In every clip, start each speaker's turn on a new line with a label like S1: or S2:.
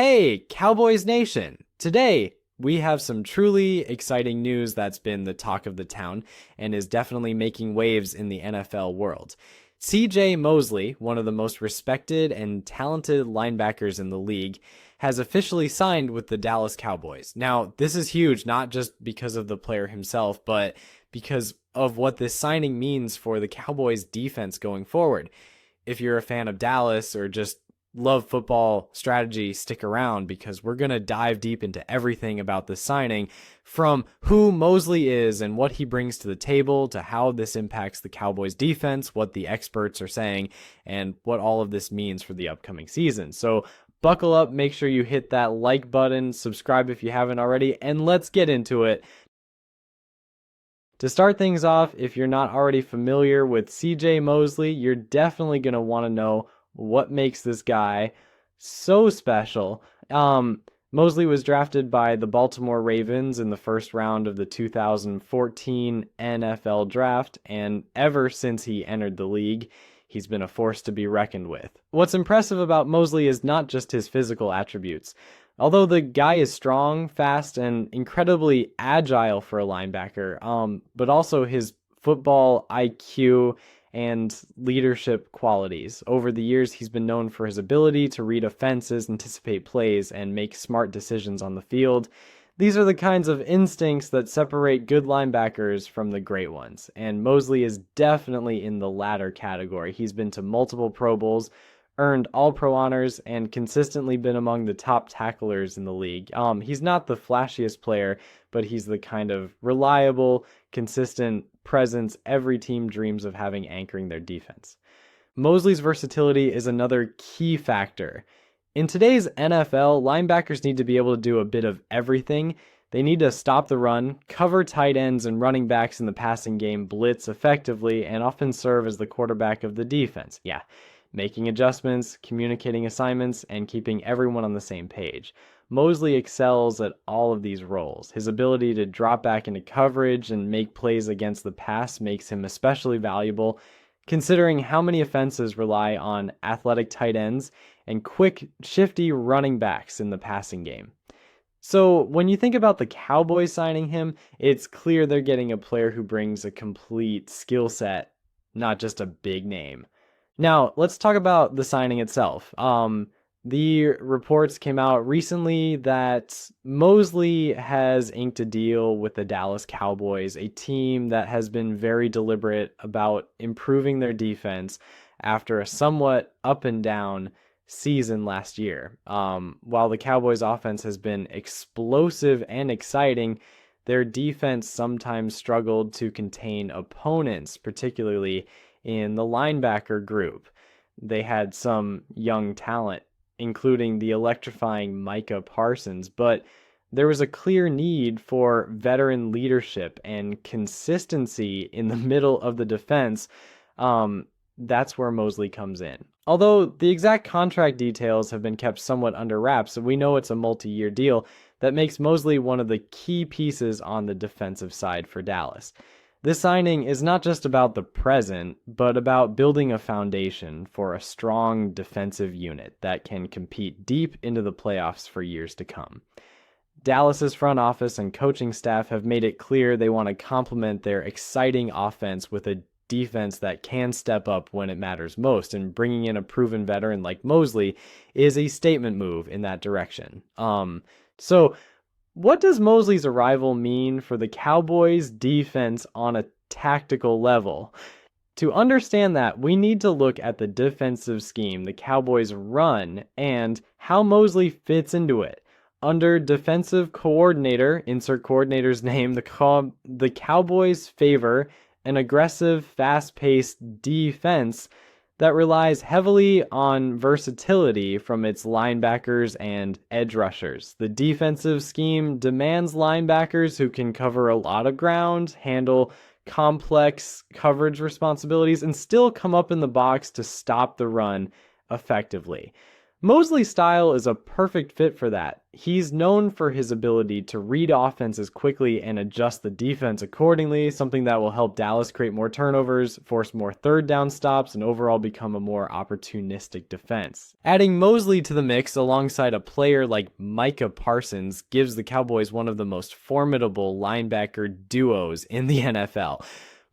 S1: Hey, Cowboys Nation! Today, we have some truly exciting news that's been the talk of the town and is definitely making waves in the NFL world. CJ Mosley, one of the most respected and talented linebackers in the league, has officially signed with the Dallas Cowboys. Now, this is huge, not just because of the player himself, but because of what this signing means for the Cowboys defense going forward. If you're a fan of Dallas or just love football strategy, stick around because we're going to dive deep into everything about this signing, from who Mosley is and what he brings to the table to how this impacts the Cowboys defense, what the experts are saying, and what all of this means for the upcoming season. So buckle up, make sure you hit that like button, subscribe if you haven't already, and let's get into it. To start things off, if you're not already familiar with CJ Mosley, you're definitely going to want to know what makes this guy so special. Mosley was drafted by the Baltimore Ravens in the first round of the 2014 NFL draft, and ever since he entered the league, he's been a force to be reckoned with. What's impressive about Mosley is not just his physical attributes. Although the guy is strong, fast, and incredibly agile for a linebacker, but also his football IQ and leadership qualities. Over the years, he's been known for his ability to read offenses, anticipate plays, and make smart decisions on the field. These are the kinds of instincts that separate good linebackers from the great ones, and Mosley is definitely in the latter category. He's been to multiple Pro Bowls, earned All-Pro honors, and consistently been among the top tacklers in the league. He's not the flashiest player, but he's the kind of reliable, consistent presence every team dreams of having anchoring their defense. Mosley's versatility is another key factor. In today's NFL, linebackers need to be able to do a bit of everything. They need to stop the run, cover tight ends and running backs in the passing game, blitz effectively, and often serve as the quarterback of the defense. Yeah, making adjustments, communicating assignments, and keeping everyone on the same page. Mosley excels at all of these roles. His ability to drop back into coverage and make plays against the pass makes him especially valuable, considering how many offenses rely on athletic tight ends and quick, shifty running backs in the passing game. So when you think about the Cowboys signing him, it's clear they're getting a player who brings a complete skill set, not just a big name. Now, let's talk about the signing itself. The reports came out recently that Mosley has inked a deal with the Dallas Cowboys, a team that has been very deliberate about improving their defense after a somewhat up and down season last year. While the Cowboys' offense has been explosive and exciting, their defense sometimes struggled to contain opponents, particularly in the linebacker group. They had some young talent, including the electrifying Micah Parsons, but there was a clear need for veteran leadership and consistency in the middle of the defense. That's where Mosley comes in. Although the exact contract details have been kept somewhat under wraps, we know it's a multi-year deal that makes Mosley one of the key pieces on the defensive side for Dallas. This signing is not just about the present, but about building a foundation for a strong defensive unit that can compete deep into the playoffs for years to come. Dallas's front office and coaching staff have made it clear they want to complement their exciting offense with a defense that can step up when it matters most, and bringing in a proven veteran like Mosley is a statement move in that direction. So what does Mosley's arrival mean for the Cowboys' defense on a tactical level? To understand that, we need to look at the defensive scheme the Cowboys run and how Mosley fits into it. Under defensive coordinator, insert coordinator's name, the Cowboys favor an aggressive, fast-paced defense that relies heavily on versatility from its linebackers and edge rushers. The defensive scheme demands linebackers who can cover a lot of ground, handle complex coverage responsibilities, and still come up in the box to stop the run effectively. Mosley's style is a perfect fit for that. He's known for his ability to read offenses quickly and adjust the defense accordingly, something that will help Dallas create more turnovers, force more third down stops, and overall become a more opportunistic defense. Adding Mosley to the mix alongside a player like Micah Parsons gives the Cowboys one of the most formidable linebacker duos in the NFL.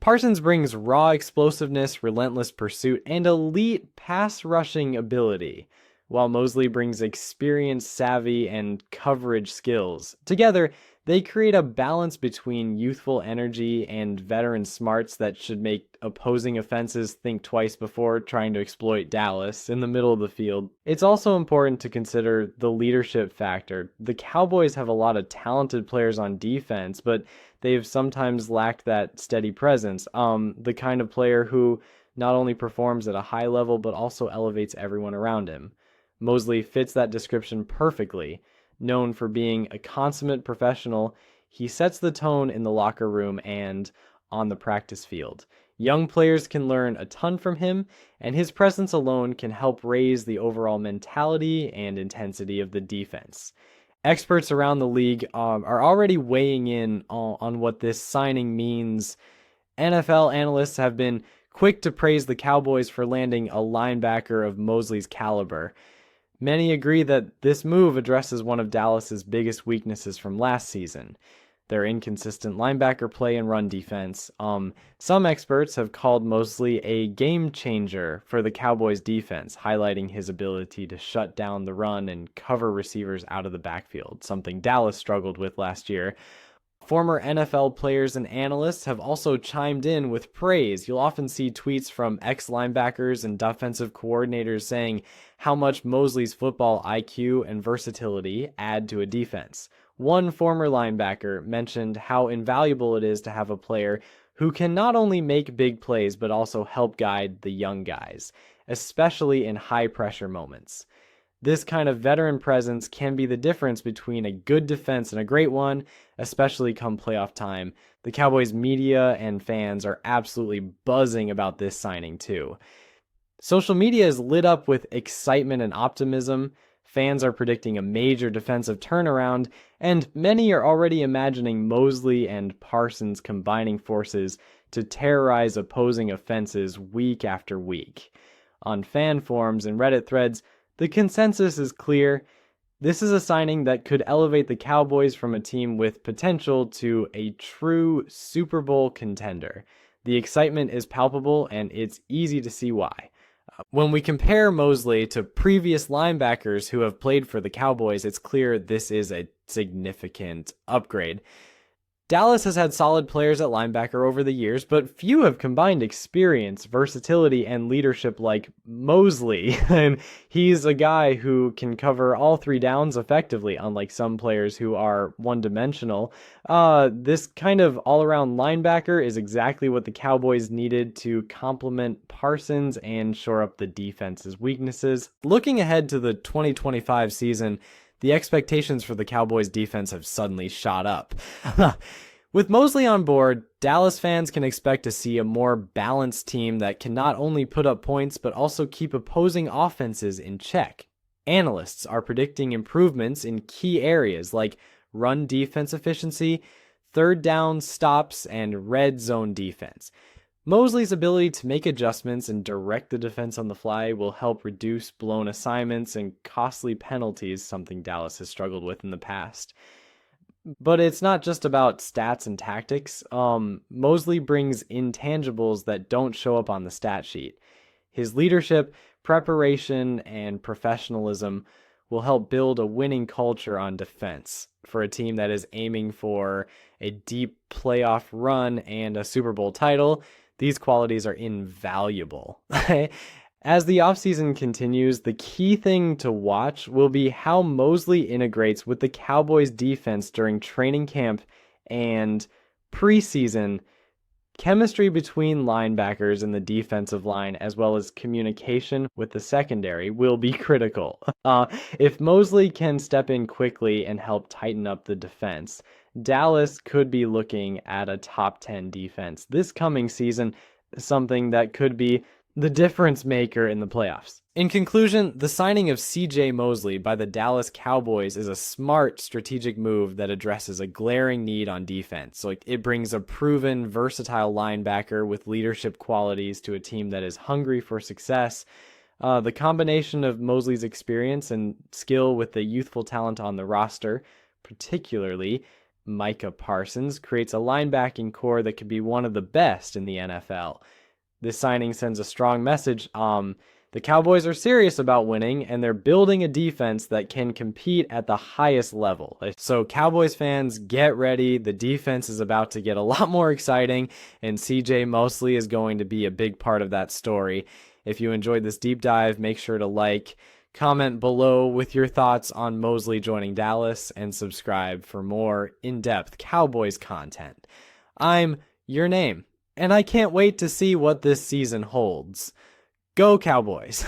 S1: Parsons brings raw explosiveness, relentless pursuit, and elite pass rushing ability, while Mosley brings experience, savvy, and coverage skills. Together, they create a balance between youthful energy and veteran smarts that should make opposing offenses think twice before trying to exploit Dallas in the middle of the field. It's also important to consider the leadership factor. The Cowboys have a lot of talented players on defense, but they've sometimes lacked that steady presence. The kind of player who not only performs at a high level, but also elevates everyone around him. Mosley fits that description perfectly. Known for being a consummate professional, he sets the tone in the locker room and on the practice field. Young players can learn a ton from him, and his presence alone can help raise the overall mentality and intensity of the defense. Experts around the league are already weighing in on what this signing means. NFL analysts have been quick to praise the Cowboys for landing a linebacker of Mosley's caliber. Many agree that this move addresses one of Dallas's biggest weaknesses from last season, their inconsistent linebacker play and run defense. Some experts have called Mosley a game changer for the Cowboys defense, highlighting his ability to shut down the run and cover receivers out of the backfield, something Dallas struggled with last year. Former NFL players and analysts have also chimed in with praise. You'll often see tweets from ex-linebackers and defensive coordinators saying how much Mosley's football IQ and versatility add to a defense. One former linebacker mentioned how invaluable it is to have a player who can not only make big plays but also help guide the young guys, especially in high-pressure moments. This kind of veteran presence can be the difference between a good defense and a great one, especially come playoff time. The Cowboys media and fans are absolutely buzzing about this signing too. Social media is lit up with excitement and optimism. Fans are predicting a major defensive turnaround, and many are already imagining Mosley and Parsons combining forces to terrorize opposing offenses week after week. On fan forums and Reddit threads, the consensus is clear. This is a signing that could elevate the Cowboys from a team with potential to a true Super Bowl contender. The excitement is palpable, and it's easy to see why. When we compare Mosley to previous linebackers who have played for the Cowboys, it's clear this is a significant upgrade. Dallas has had solid players at linebacker over the years, but few have combined experience, versatility, and leadership like Mosley. And he's a guy who can cover all three downs effectively, unlike some players who are one-dimensional. This kind of all-around linebacker is exactly what the Cowboys needed to complement Parsons and shore up the defense's weaknesses. Looking ahead to the 2025 season, the expectations for the Cowboys defense have suddenly shot up. With Mosley on board, Dallas fans can expect to see a more balanced team that can not only put up points but also keep opposing offenses in check. Analysts are predicting improvements in key areas like run defense efficiency, third down stops, and red zone defense. Mosley's ability to make adjustments and direct the defense on the fly will help reduce blown assignments and costly penalties, something Dallas has struggled with in the past. But it's not just about stats and tactics. Mosley brings intangibles that don't show up on the stat sheet. His leadership, preparation, and professionalism will help build a winning culture on defense for a team that is aiming for a deep playoff run and a Super Bowl title. These qualities are invaluable. As the offseason continues, the key thing to watch will be how Mosley integrates with the Cowboys defense during training camp and preseason. Chemistry between linebackers and the defensive line, as well as communication with the secondary, will be critical. If Mosley can step in quickly and help tighten up the defense, Dallas could be looking at a top 10 defense this coming season, something that could be the difference maker in the playoffs. In conclusion, the signing of CJ Mosley by the Dallas Cowboys is a smart strategic move that addresses a glaring need on defense. Like, it brings a proven, versatile linebacker with leadership qualities to a team that is hungry for success. The combination of Mosley's experience and skill with the youthful talent on the roster, particularly Micah Parsons, creates a linebacking core that could be one of the best in the NFL. This signing sends a strong message. The Cowboys are serious about winning, and they're building a defense that can compete at the highest level. So Cowboys fans, get ready. The defense is about to get a lot more exciting, and CJ Mosley is going to be a big part of that story. If you enjoyed this deep dive, make sure to like, comment below with your thoughts on Mosley joining Dallas, and subscribe for more in-depth Cowboys content. I'm your name, and I can't wait to see what this season holds. Go Cowboys!